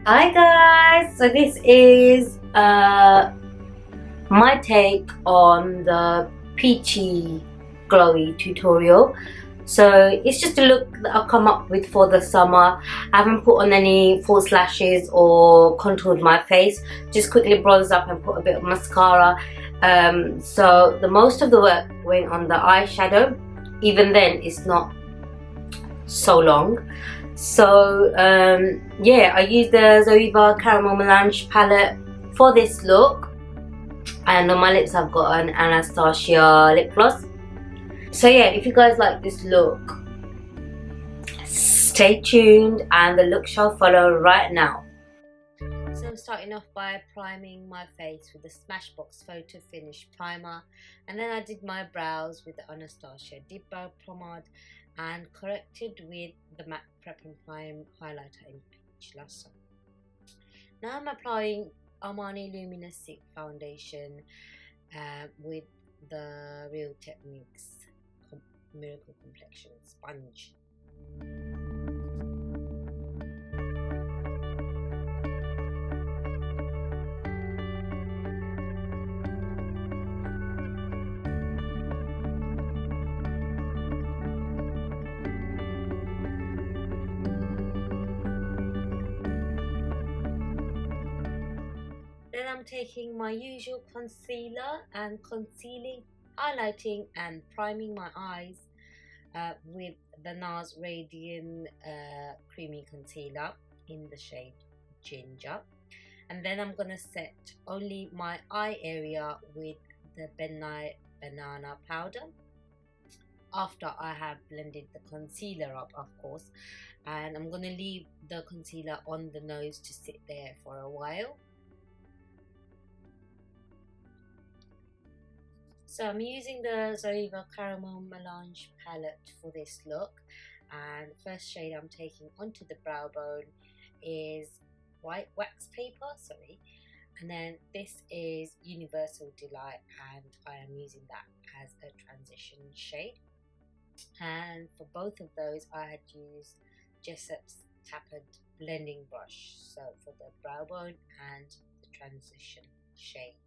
Hi guys, so this is my take on the Peachy Glowy tutorial. So it's just a look that I've come up with for the summer. I haven't put on any false lashes or contoured my face, just quickly bronzed up and put a bit of mascara. So the most of the work went on the eyeshadow. Even then it's not so long. So yeah, I used the Zoeva Caramel Melange palette for this look, and on my lips I've got an Anastasia lip gloss. So yeah, if you guys like this look, stay tuned and the look shall follow right now. So I'm starting off by priming my face with the Smashbox Photofinish primer, and then I did my brows with the Anastasia dipbrow pomade and corrected with the matte prep and prime highlighter in peach lustre. Now I'm applying Armani luminous foundation with the Real Techniques Miracle Complexion sponge. Then I'm taking my usual concealer and concealing, highlighting and priming my eyes with the NARS Radiant Creamy Concealer in the shade Ginger. And then I'm going to set only my eye area with the Banana powder after I have blended the concealer up, of course. And I'm going to leave the concealer on the nose to sit there for a while. So I'm using the Zoeva Caramel Melange palette for this look, and the first shade I'm taking onto the brow bone is white wax paper, and then this is Universal Delight, and I am using that as a transition shade. And for both of those I had used Jessup's Tappered blending brush, so for the brow bone and the transition shade.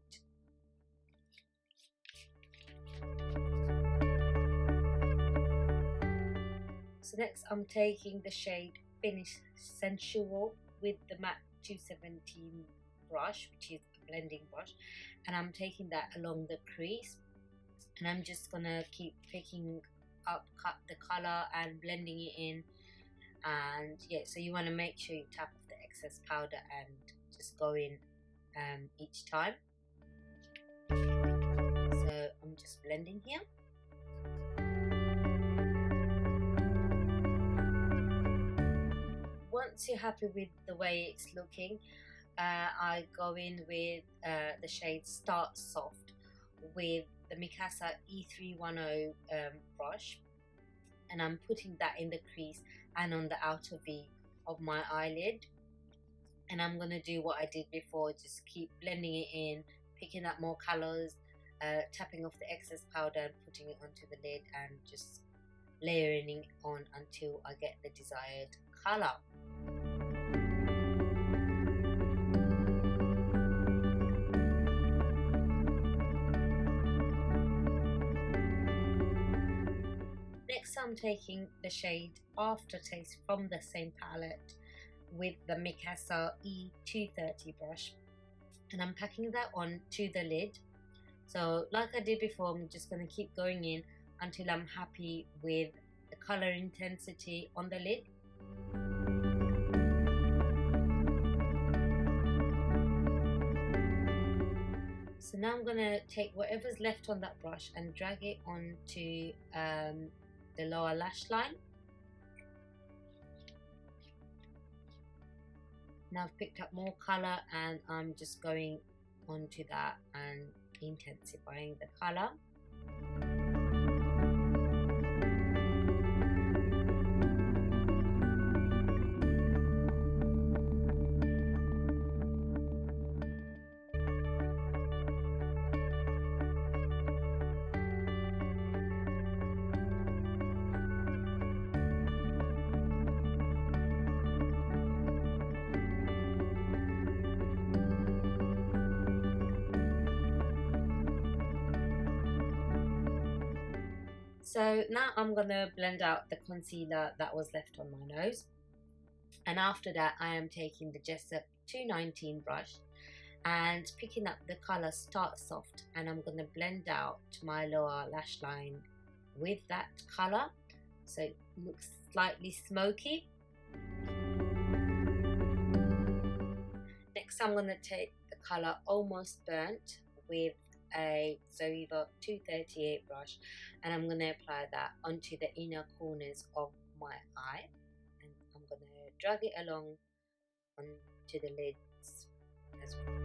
So next I'm taking the shade Finish Sensual with the matte 217 brush, which is a blending brush, and I'm taking that along the crease, and I'm just gonna keep picking up the color and blending it in. And yeah, so you want to make sure you tap off the excess powder and just go in each time. So I'm just blending here. Once you're happy with the way it's looking, I go in with the shade Start Soft with the Mikasa E310 brush, and I'm putting that in the crease and on the outer V of my eyelid. And I'm going to do what I did before, just keep blending it in, picking up more colors, tapping off the excess powder and putting it onto the lid, and just layering it on until I get the desired color. Next I'm taking the shade Aftertaste from the same palette with the Mikasa E230 brush, and I'm packing that on to the lid. So like I did before, I'm just going to keep going in until I'm happy with the color intensity on the lid. So now I'm going to take whatever's left on that brush and drag it onto the lower lash line. Now I've picked up more color and I'm just going onto that and intensifying the color. So now I'm gonna blend out the concealer that was left on my nose, and after that I am taking the Jessup 219 brush and picking up the color Start Soft, and I'm gonna blend out my lower lash line with that color so it looks slightly smoky. Next I'm gonna take the color Almost Burnt with a Zoeva 238 brush, and I'm going to apply that onto the inner corners of my eye, and I'm going to drag it along onto the lids as well.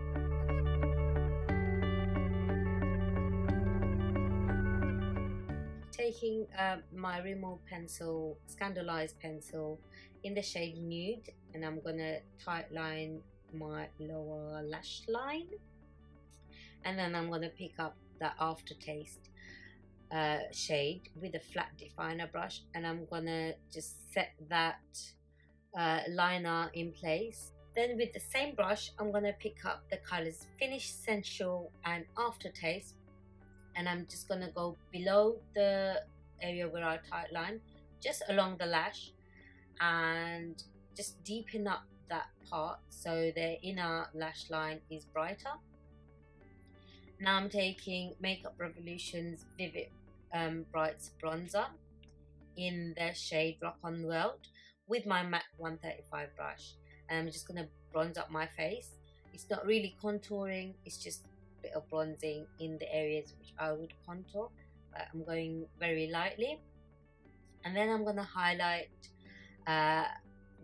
Taking my Rimmel pencil, Scandalized pencil in the shade Nude, and I'm going to tight line my lower lash line. And then I'm going to pick up the Aftertaste shade with a flat definer brush, and I'm going to just set that liner in place. Then with the same brush I'm going to pick up the colors Finish, Sensual and Aftertaste, and I'm just going to go below the area where I tight line, just along the lash, and just deepen up that part so the inner lash line is brighter. Now I'm taking Makeup Revolution's Vivid Brights bronzer in the shade Rock on the World with my MAC 135 brush, and I'm just going to bronze up my face. It's not really contouring, it's just a bit of bronzing in the areas which I would contour, but I'm going very lightly. And then I'm going to highlight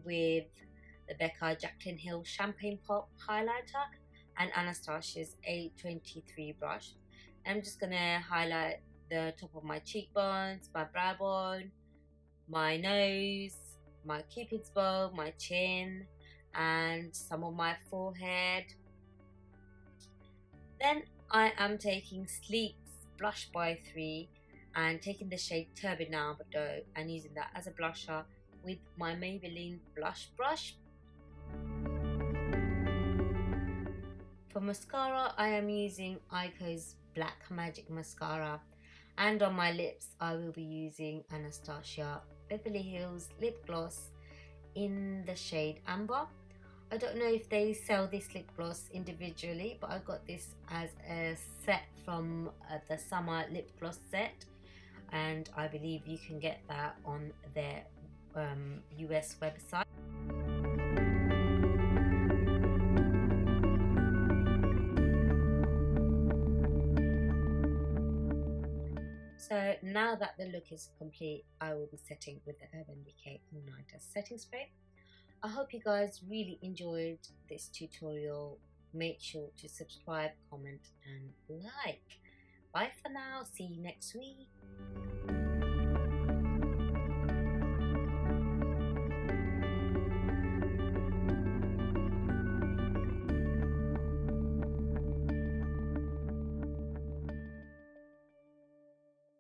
with the Becca Jaclyn Hill Champagne Pop highlighter and Anastasia's A23 brush. I'm just going to highlight the top of my cheekbones, my brow bone, my nose, my cupid's bow, my chin, and some of my forehead. Then I am taking Sleek's Blush by 3 and taking the shade Turbinado and using that as a blusher with my Maybelline blush brush. For mascara, I am using iyeko's Black Magic Mascara, and on my lips I will be using Anastasia Beverly Hills Lip Gloss in the shade Amber. I don't know if they sell this lip gloss individually, but I got this as a set from the summer lip gloss set, and I believe you can get that on their US website. So now that the look is complete, I will be setting with the Urban Decay All Nighter setting spray. I hope you guys really enjoyed this tutorial. Make sure to subscribe, comment and like. Bye for now. See you next week.